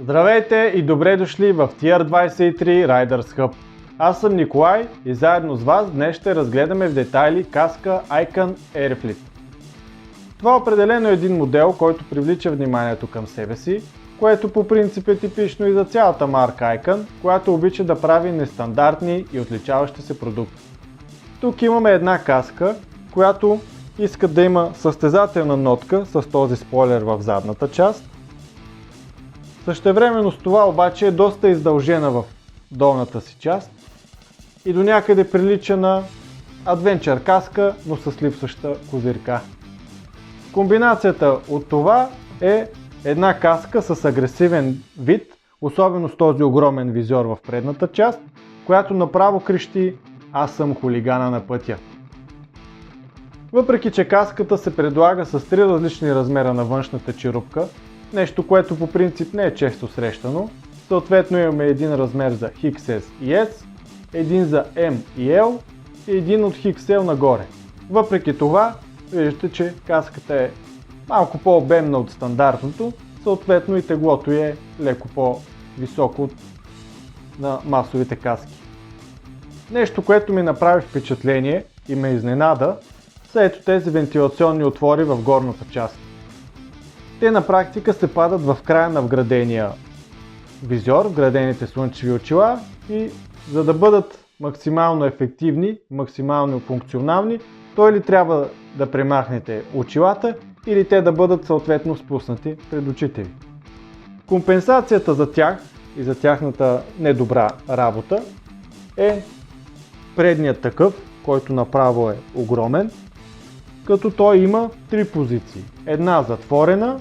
Здравейте и добре дошли в Tier 23 Riders Hub. Аз съм Николай и заедно с вас днес ще разгледаме в детайли каска Icon Airfleet. Това определено е един модел, който привлича вниманието към себе си, което по принцип е типично и за цялата марка Icon, която обича да прави нестандартни и отличаващи се продукти. Тук имаме една каска, която иска да има състезателна нотка с този спойлер в задната част. Същевременно с това обаче е доста издължена в долната си част и до някъде прилича на адвенчър каска, но с липсваща козирка. Комбинацията от това е една каска с агресивен вид, особено с този огромен визор в предната част, която направо крещи: "Аз съм хулигана на пътя". Въпреки че каската се предлага с 3 различни размера на външната черупка, нещо, което по принцип не е често срещано. Съответно имаме един размер за XS и S, един за M и L и един от XL нагоре. Въпреки това, виждате, че каската е малко по-обемна от стандартното, съответно и теглото е леко по-високо от на масовите каски. Нещо, което ми направи впечатление и ме изненада, са ето тези вентилационни отвори в горната част. Те на практика се падат в края на вградения визор, вградените слънчеви очила, и за да бъдат максимално ефективни, максимално функционални, то или трябва да премахнете очилата, или те да бъдат съответно спуснати пред очите ви. Компенсацията за тях и за тяхната недобра работа е предният такъв, който направо е огромен, като той има 3 позиции. Една затворена,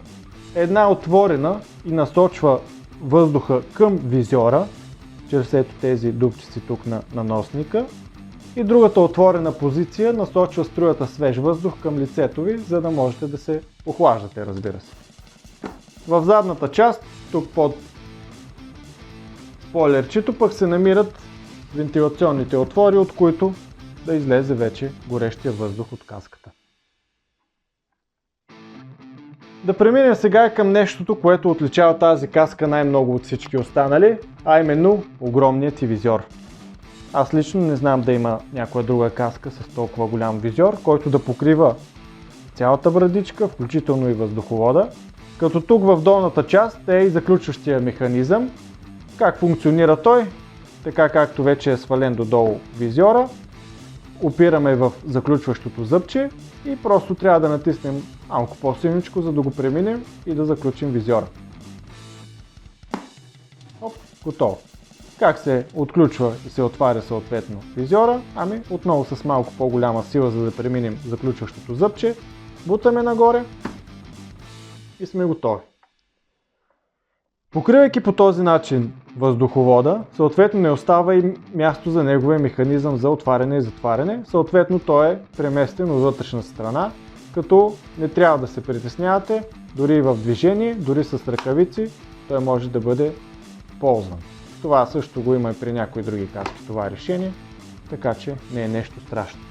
една отворена и насочва въздуха към визора, чрез ето тези дупчици тук на носника, и другата отворена позиция насочва струята свеж въздух към лицето ви, за да можете да се охлаждате, разбира се. В задната част, тук под спойлерчето, пък се намират вентилационните отвори, от които да излезе вече горещия въздух от каската. Да преминем сега към нещото, което отличава тази каска най-много от всички останали, а именно огромният и визор. Аз лично не знам да има някоя друга каска с толкова голям визор, който да покрива цялата брадичка, включително и въздуховода, като тук в долната част е и заключващия механизъм. Как функционира той? Така както вече е свален додолу визора, опираме в заключващото зъбче и просто трябва да натиснем малко по-силничко, за да го преминем и да заключим визора. Оп, готово. Как се отключва и се отваря съответно визора? Ами отново с малко по-голяма сила, за да преминем заключващото зъбче, бутаме нагоре и сме готови. Покривайки по този начин въздуховода, съответно не остава и място за неговия механизъм за отваряне и затваряне, съответно той е преместен от вътрешна страна, като не трябва да се притеснявате, дори в движение, дори с ръкавици, той може да бъде ползван. Това също го има и при някои други каски, това решение, така че не е нещо страшно.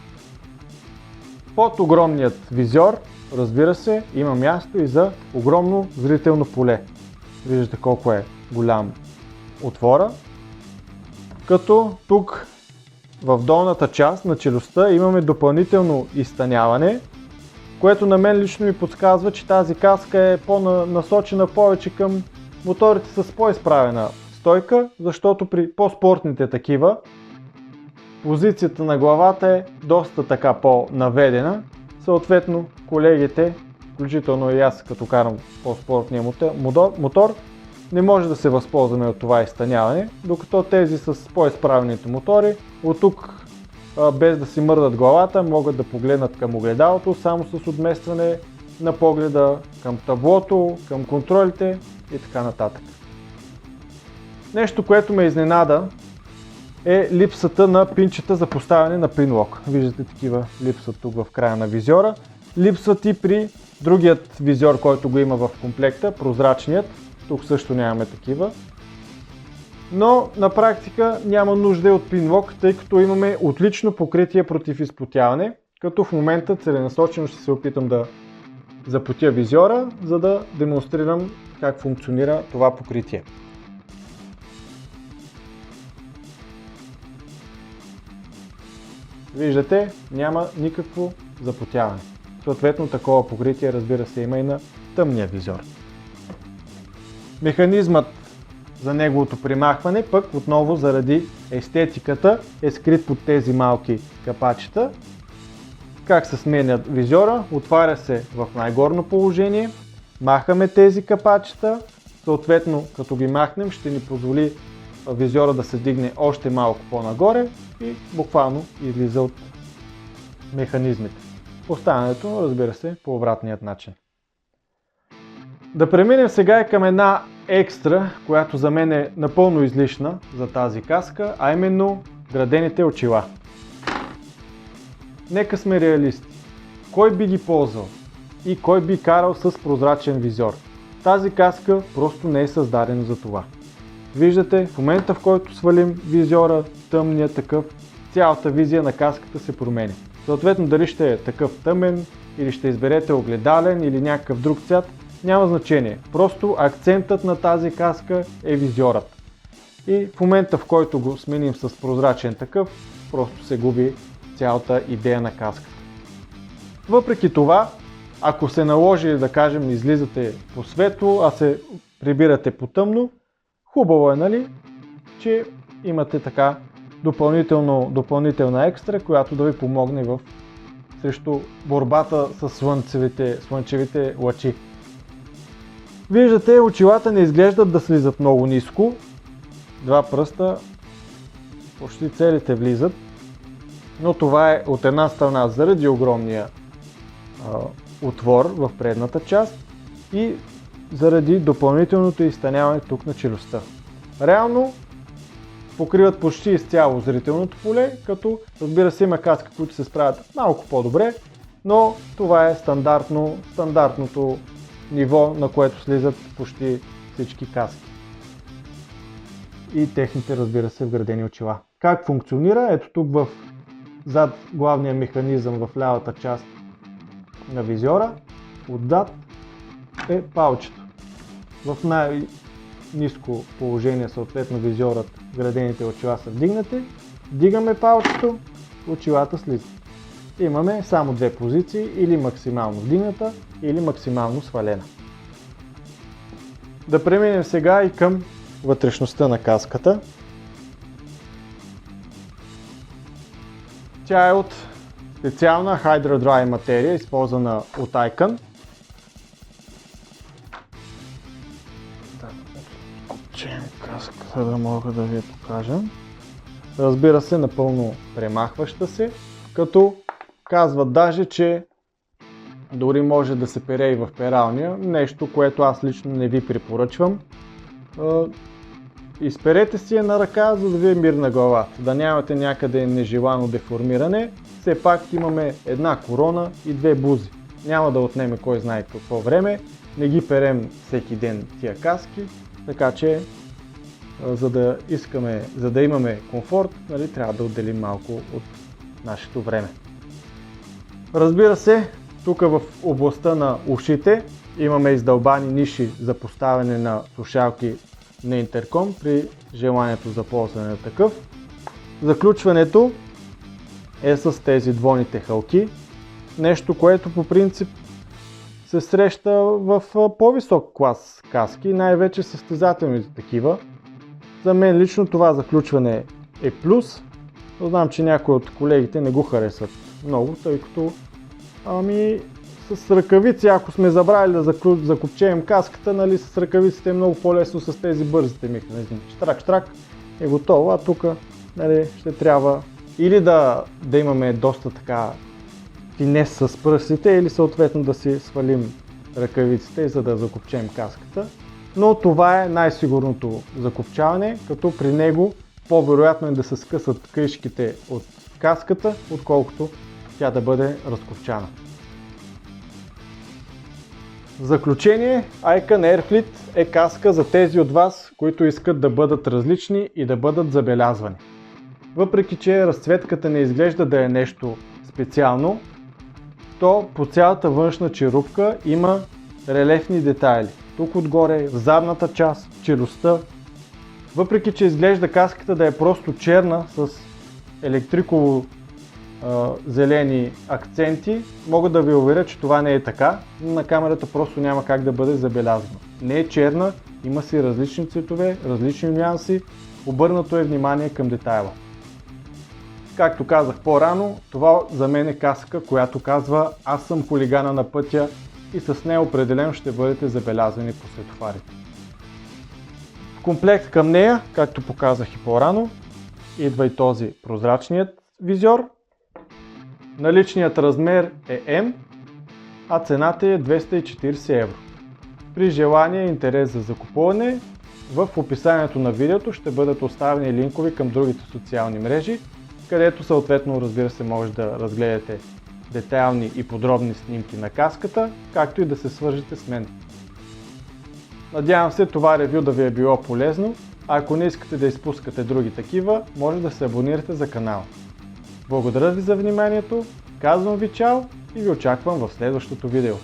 Под огромният визор, разбира се, има място и за огромно зрително поле. Виждате колко е голям отвора, като тук в долната част на челюстта имаме допълнително изтъняване, което на мен лично ми подсказва, че тази каска е насочена повече към моторите с по-изправена стойка, защото при по-спортните такива позицията на главата е доста така по-наведена. Съответно колегите, включително и аз като карам по-спортния мотор, не може да се възползваме от това изтъняване, докато тези с по-изправените мотори от тук, без да си мърдат главата, могат да погледнат към огледалото, само с отместване на погледа към таблото, към контролите и така нататък. Нещо, което ме изненада, е липсата на пинчета за поставяне на пинлок. Виждате, такива липсват тук в края на визора. Липсват и при другият визор, който го има в комплекта, прозрачният. Тук също нямаме такива. Но на практика няма нужда от пинлок, тъй като имаме отлично покритие против изпотяване, като в момента целенасочено ще се опитам да запотя визора, за да демонстрирам как функционира това покритие. Виждате, няма никакво запотяване. Съответно, такова покритие, разбира се, има и на тъмния визор. Механизмът за неговото примахване пък отново заради естетиката е скрит под тези малки капачета. Как се сменя визора? Отваря се в най-горно положение, махаме тези капачета, съответно като ги махнем ще ни позволи визора да се дигне още малко по-нагоре и буквално излиза от механизмите. Останалото, разбира се, по обратният начин. Да преминем сега и към една екстра, която за мен е напълно излишна за тази каска, а именно градените очила. Нека сме реалисти. Кой би ги ползвал и кой би карал с прозрачен визор? Тази каска просто не е създадена за това. Виждате, в момента в който свалим визора, тъмния такъв, цялата визия на каската се променя. Съответно, дали ще е такъв тъмен, или ще изберете огледален или някакъв друг цвят, няма значение. Просто акцентът на тази каска е визорът. И в момента, в който го сменим с прозрачен такъв, просто се губи цялата идея на каската. Въпреки това, ако се наложи, да кажем, излизате по светло, а се прибирате по тъмно, хубаво е, нали, че имате така допълнителна екстра, която да ви помогне срещу борбата с слънчевите лъчи. Виждате, очилата не изглеждат да слизат много ниско. Два пръста почти целите влизат, но това е от една страна заради огромния отвор в предната част и заради допълнителното изтъняване тук на челюстта. Реално покриват почти изцяло зрителното поле, като разбира се има каски, които се справят малко по-добре, но това е стандартното ниво, на което слизат почти всички каски. И техните, разбира се, вградени очила. Как функционира? Ето тук зад главния механизъм в лявата част на визора, отзад е палчето. В най-ниско положение, съответно визорът, вградените очила са вдигнати, вдигаме палчето, очилата слизат. Имаме само две позиции, или максимално вдигната, или максимално свалена. Да преминем сега и към вътрешността на каската. Тя е от специална Hydra Dry материя, използвана от Icon. Откопчем каската, да мога да ви покажа. Разбира се, напълно премахваща се, като казват даже, че дори може да се пере и в пералня, нещо, което аз лично не ви препоръчвам. Изперете си я на ръка, за да ви е мирна главата, да нямате някъде нежелано деформиране. Все пак имаме една корона и две бузи. Няма да отнеме кой знае какво време, не ги перем всеки ден тия каски, така че за да имаме комфорт, нали, трябва да отделим малко от нашето време. Разбира се, тук в областта на ушите имаме издълбани ниши за поставяне на слушалки на интерком при желанието за ползване на такъв. Заключването е с тези двойните хълки, нещо, което по принцип се среща в по-висок клас каски, най-вече състезателните такива. За мен лично това заключване е плюс, но знам, че някои от колегите не го харесват много, тъй като с ръкавици, ако сме забравили да закопчеем каската, нали, с ръкавиците е много по-лесно с тези бързите механизми. Штрак е готово, а тук, нали, ще трябва или да имаме доста така финес с пръстите, или съответно да си свалим ръкавиците, за да закопчеем каската. Но това е най-сигурното закопчаване, като при него по-вероятно е да се скъсат кришките от каската, отколкото тя да бъде разкопчана. В заключение, Icon Airfleet е каска за тези от вас, които искат да бъдат различни и да бъдат забелязвани. Въпреки че разцветката не изглежда да е нещо специално, то по цялата външна черупка има релефни детайли. тук отгоре, в задната част, челюстта. Въпреки че изглежда каската да е просто черна с електриково зелени акценти, мога да ви уверя, че това не е така, но на камерата просто няма как да бъде забелязано. Не е черна, има си различни цветове, различни нюанси, обърнато е внимание към детайла. Както казах по-рано, това за мен е каска, която казва: аз съм хулигана на пътя и с нея определено ще бъдете забелязвани по светофарите. В комплект към нея, както показах и по-рано, идва и този прозрачният визьор. Наличният размер е М, а цената е 240 евро. При желание и интерес за закупуване, в описанието на видеото ще бъдат оставени линкове към другите социални мрежи, където съответно, разбира се, може да разгледате детайлни и подробни снимки на каската, както и да се свържете с мен. Надявам се това ревю да ви е било полезно, а ако не искате да изпускате други такива, може да се абонирате за канала. Благодаря ви за вниманието, казвам ви чао и ви очаквам в следващото видео.